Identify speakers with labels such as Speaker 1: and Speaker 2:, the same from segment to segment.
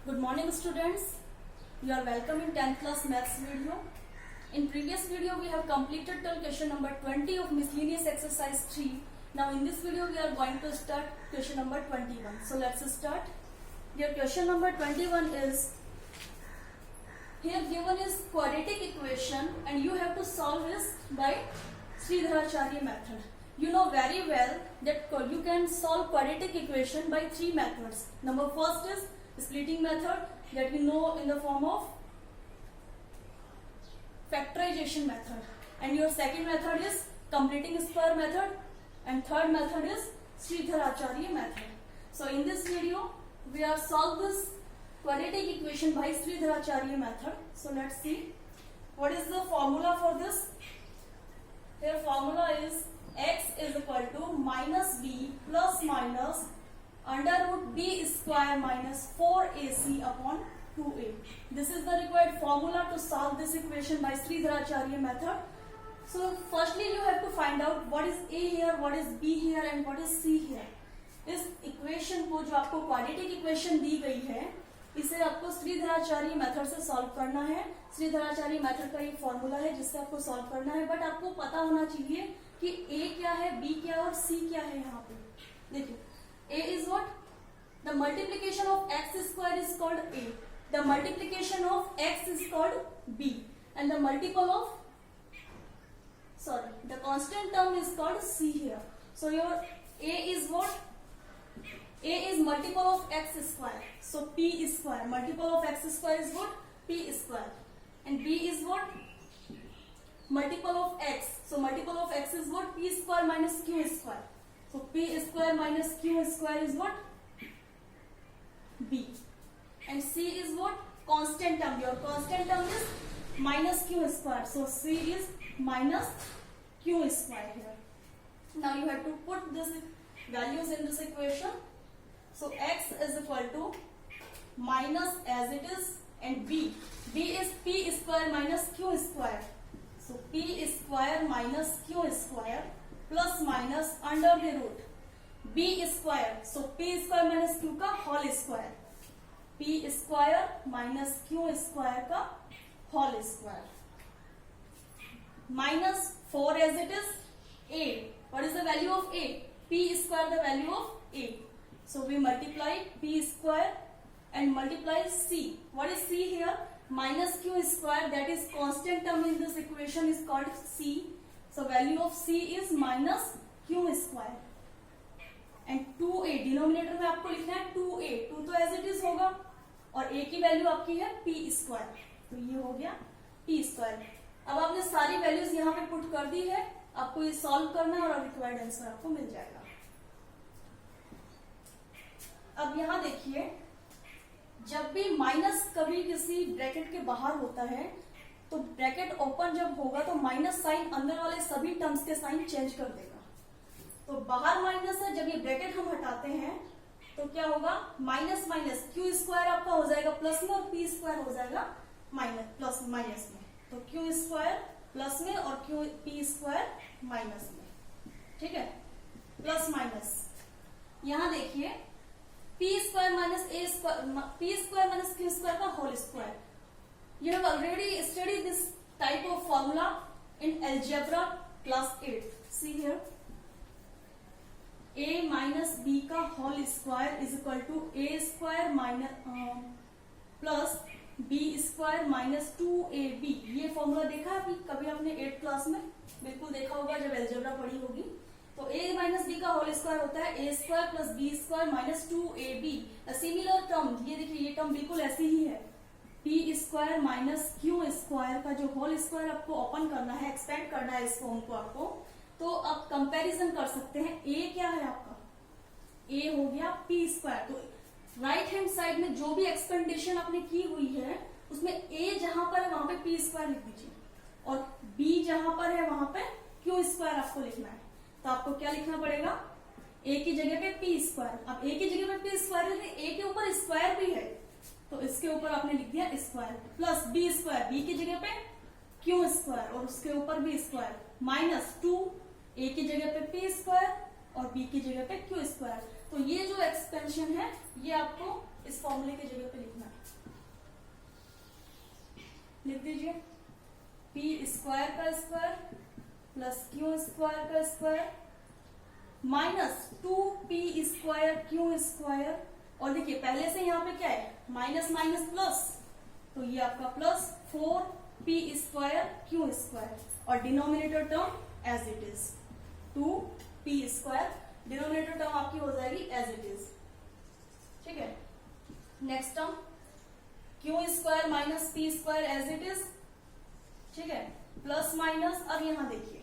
Speaker 1: Good morning students. You are welcome in 10th class maths video. In previous video we have completed till question number 20 of miscellaneous exercise 3. Now in this video we are going to start question number 21. So let's start. Your question number 21 is, here given is quadratic equation and you have to solve this by Sridharacharya method. You know very well that you can solve quadratic equation by three methods. Number first is splitting method, that we know in the form of factorization method, and your second method is completing square method, and third method is Sridharacharya method. So in this video we are solve this quadratic equation by Sridharacharya method. So let's see what is the formula for this. Here formula is x is equal to minus b plus minus under root b square minus 4ac upon 2a. This is the required formula to solve this equation by Sridharacharya method. So firstly you have to find out what is a here, what is b here and what is c here. इस equation को जो आपको quadratic equation दी गई है इसे आपको Shridharacharya method से solve करना है. श्रीधराचार्य मेथड का ये फॉर्मूला है जिससे आपको सॉल्व करना है. बट आपको पता होना चाहिए कि a क्या है, b क्या है और c क्या है. यहाँ पे देखिए a is what? The multiplication of x square is called a. The multiplication of x is called b. And the multiple of, the constant term is called c here. So your a is what? A is multiple of x square. So p square. Multiple of x square is what? P square. And b is what? Multiple of x. So multiple of x is what? P square minus q square. So p square minus q square is what? B. And c is what? Constant term. Your constant term is minus q square. So c is minus q square here. Now you have to put this values in this equation. So x is equal to minus as it is, and b is p square minus q square. So p square minus q square plus minus under the root b square. So p square minus q का whole square. p square minus q square का whole square. Minus 4 as it is a. What is the value of a? P square the value of a. So we multiply p square and multiply c. What is c here? Minus q square, that is constant term in this equation is called c. So value of c is minus q square. And 2a denominator में आपको लिखना है 2a. 2 तो as it is होगा और a की value आपकी है p स्क्वायर. तो ये हो गया p स्क्वायर. अब आपने सारी वैल्यूज यहाँ पे पुट कर दी है. आपको ये सॉल्व करना है और रिक्वायर्ड आंसर आपको मिल जाएगा. अब यहाँ देखिए, जब भी माइनस कभी किसी ब्रैकेट के बाहर होता है तो ब्रैकेट ओपन जब होगा तो माइनस साइन अंदर वाले सभी टर्म्स के साइन चेंज कर देगा. तो बाहर माइनस है, जब ये ब्रैकेट हम हटाते हैं तो क्या होगा? माइनस माइनस क्यू स्क्वायर आपका हो जाएगा प्लस में और पी स्क्वायर हो जाएगा माइनस प्लस माइनस में. तो क्यू स्क्वायर प्लस में और क्यू पी स्क्वायर माइनस में. ठीक है, प्लस माइनस. यहां देखिए P square minus a square, p square minus q square का whole square. You have already studied this type of formula in algebra class 8. See here, a minus b का whole square is equal to a square minus plus b square minus 2ab. ये formula देखा है कभी आपने 8th class में? बिल्कुल देखा होगा जब अलजेब्रा पढ़ी होगी. तो a माइनस b का होल स्क्वायर होता है a square plus b square minus 2ab. Similar term, ये देखिए ये टर्म बिल्कुल ऐसी ही है. p square minus q square का जो होल स्क्वायर आपको ओपन करना है, एक्सपेंड करना है इस फॉर्म को आपको. तो आप कंपैरिजन कर सकते हैं. a क्या है आपका? a हो गया p स्क्वायर. तो राइट हैंड साइड में जो भी एक्सपेंडेशन आपने की हुई है उसमें a जहां पर है वहां पे p स्क्वायर लिख दीजिए और b जहां पर है वहां पे q स्क्वायर आपको लिखना है. तो आपको क्या लिखना पड़ेगा? a की जगह पे p स्क्वायर. अब a की जगह पे p स्क्वायर है, a के ऊपर स्क्वायर भी है तो इसके ऊपर आपने लिख दिया square plus b square, b की जगह पे q स्क्वायर और उसके ऊपर भी स्क्वायर माइनस 2 a की जगह पे p स्क्वायर और b की जगह पे q स्क्वायर. तो ये जो एक्सपेंशन है, ये आपको इस फॉर्मूले की जगह पे लिखना है। लिख दीजिए पी स्क्वायर का स्क्वायर प्लस क्यू स्क्वायर का square minus 2p square q square, और देखिए पहले से यहाँ पे क्या है, माइनस माइनस प्लस, तो ये आपका plus 4p square q square, और denominator term as it is 2p square, denominator term आपकी हो जाएगी एज इट इज। ठीक है, next term q square minus P square as it is. ठीक है, प्लस माइनस, अब यहां देखिए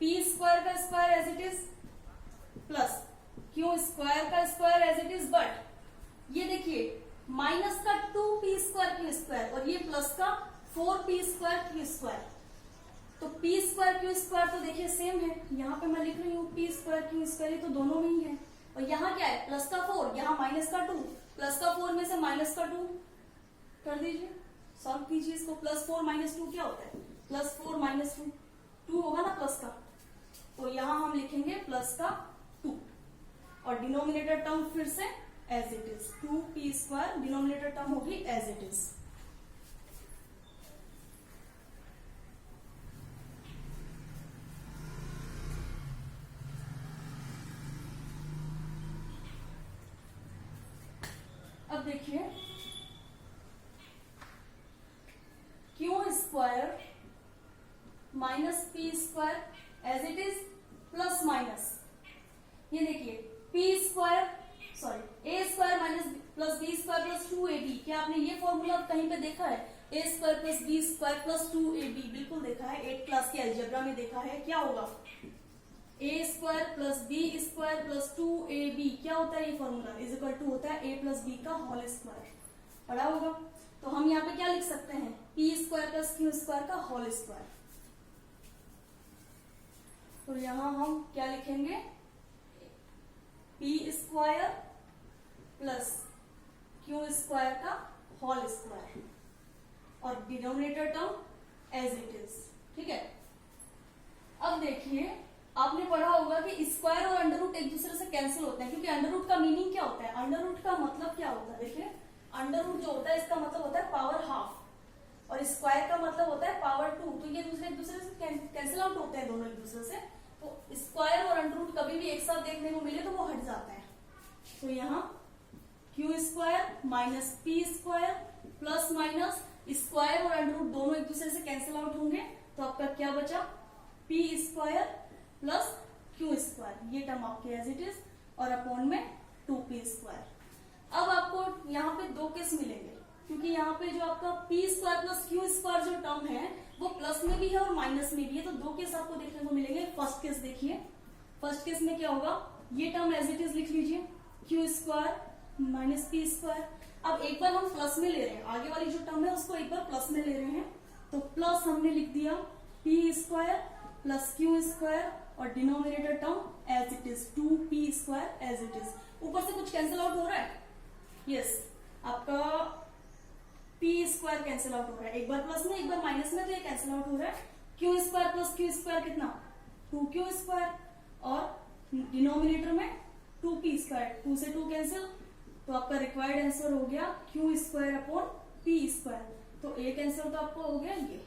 Speaker 1: पी स्क्वायर का square as it is plus Q square का square as it is, but ये देखिए माइनस का 2p स्क्वायर क्यू स्क्वायर और ये प्लस का 4p स्क्वायर क्यू स्क्वायर, तो p स्क्वायर क्यू स्क्वायर तो देखिए सेम है, यहाँ पे मैं लिख रही हूँ p स्क्वायर क्यू स्क्वायर, तो दोनों में ही है, और यहाँ क्या है प्लस का 4, यहाँ माइनस का 2, प्लस का 4 में से माइनस का 2 कर दीजिए, सॉल्व कीजिए इसको। प्लस 4 माइनस 2 क्या होता है, प्लस 4 माइनस 2 होगा ना प्लस का, तो यहां हम लिखेंगे प्लस का 2, और डिनोमिनेटर टर्म फिर से as it is 2p square, denominator term होगी एज इट इज। अब देखिए Q square minus P square as it is plus minus, ये देखिए P square sorry A square minus plus B square plus 2ab, क्या आपने ये formula कहीं पे देखा है, A square plus B square plus 2ab, बिल्कुल देखा है, 8th क्लास के अलजेब्रा में देखा है। क्या होगा A square plus B square plus 2ab, क्या होता है ये फॉर्मूला, इज इक्वल टू होता है a प्लस बी का होल स्क्वायर, पढ़ा होगा। तो हम यहाँ पे क्या लिख सकते हैं, P square plus Q square का होल स्क्वायर, तो यहां हम क्या लिखेंगे P square plus Q square का होल स्क्वायर, और denominator term as it is. ठीक है, अब देखिए आपने पढ़ा होगा कि स्क्वायर और अंडर रूट एक दूसरे से कैंसिल होते हैं, क्योंकि अंडर रूट का मीनिंग क्या होता है, अंडर रूट का मतलब क्या होता है, देखिए अंडर रूट जो होता है इसका मतलब होता है पावर हाफ, और स्क्वायर का मतलब होता है पावर 2, तो ये एक दूसरे से कैंसिल आउट होते हैं दोनों एक दूसरे से, तो स्क्वायर और अंडर रूट कभी भी एक साथ देखने को मिले तो वो हट जाता है। तो यहाँ Q square minus P square plus minus square और अंडर रूट दोनों एक दूसरे से कैंसिल आउट होंगे, तो आपका क्या बचा P square plus Q square, ये टर्म आपके एज इट इज, और अपॉन में 2p स्क्वायर। अब आपको यहाँ पे दो केस मिलेंगे, क्योंकि यहाँ पे जो आपका P square plus Q square जो टर्म है वो प्लस में भी है और माइनस में भी है, तो दो केस आपको देखने को मिलेंगे। फर्स्ट केस देखिए, फर्स्ट केस में क्या होगा, ये टर्म एज इट इज लिख लीजिए Q square minus P square. अब एक बार हम प्लस में ले रहे हैं, आगे वाली जो टर्म है उसको एक बार प्लस में ले रहे हैं, तो प्लस हमने लिख दिया P square plus Q square, और denominator term as it is 2p square as it is. ऊपर से कुछ कैंसिल आउट हो रहा है, यस आपका p स्क्वायर कैंसिल आउट हो रहा है, एक बार प्लस में एक बार माइनस में, तो ये कैंसिल आउट हो रहा है। Q square plus Q square कितना 2q स्क्वायर, और डिनोमिनेटर में 2p स्क्वायर, 2 से 2 कैंसिल, तो आपका रिक्वायर्ड आंसर हो गया Q square upon p square, तो एक आंसर तो आपको हो गया ये।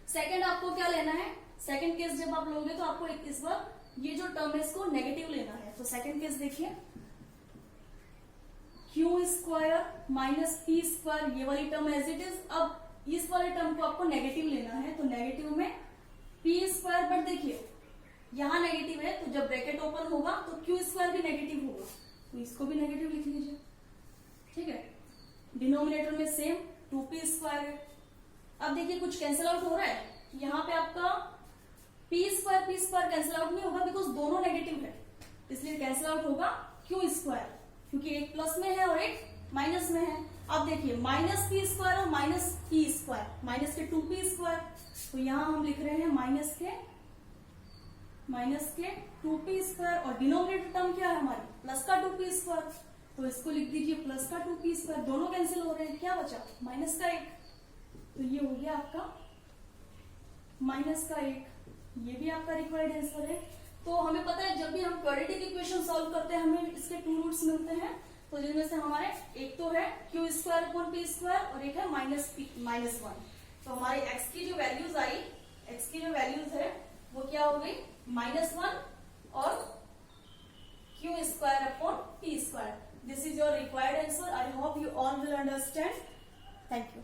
Speaker 1: सेकंड आपको क्या लेना है, सेकंड केस जब आप लोगे तो आपको इस बार ये जो टर्म है इसको नेगेटिव लेना है, तो सेकंड केस देखिए Q square minus P square, ये वाली टर्म एज इट इज। अब इस वाले टर्म को आपको नेगेटिव लेना है, तो नेगेटिव में पी स्क्वायर, बट देखिए यहां नेगेटिव है तो जब ब्रैकेट ओपन होगा तो क्यू स्क्वायर भी नेगेटिव होगा, तो इसको भी नेगेटिव लिख लीजिए। ठीक है, डिनोमिनेटर में सेम 2p स्क्वायर है। अब देखिए कुछ कैंसिल आउट हो रहा है, यहाँ पे आपका p स्क्वायर कैंसिल आउट नहीं होगा, बिकॉज दोनों नेगेटिव है, इसलिए कैंसिल आउट होगा क्यू स्क्वायर, क्योंकि एक प्लस में है और एक माइनस में है। अब देखिए माइनस पी स्क्वायर और माइनस पी स्क्वायर, माइनस के 2p स्क्वायर, तो यहां हम लिख रहे हैं माइनस के 2p स्क्वायर, और डिनोमिनेटर टर्म क्या है हमारी प्लस का 2p स्क्वायर, तो इसको लिख दीजिए प्लस का 2p स्क्वायर, दोनों कैंसिल हो रहे हैं, क्या बचा माइनस का 1, तो ये हो गया आपका माइनस का 1, ये भी आपका रिक्वायर्ड आंसर है। तो हमें पता है जब भी हम क्वाड्रेटिक इक्वेशन सॉल्व करते हैं हमें इसके 2 रूट्स मिलते हैं, तो जिनमें से हमारे एक तो है Q square upon P square और एक है -1। तो हमारी x की जो वैल्यूज आई, x की जो वैल्यूज है वो क्या हो गई -1 और Q square upon P square. This is your required answer. I hope you all will understand. Thank you.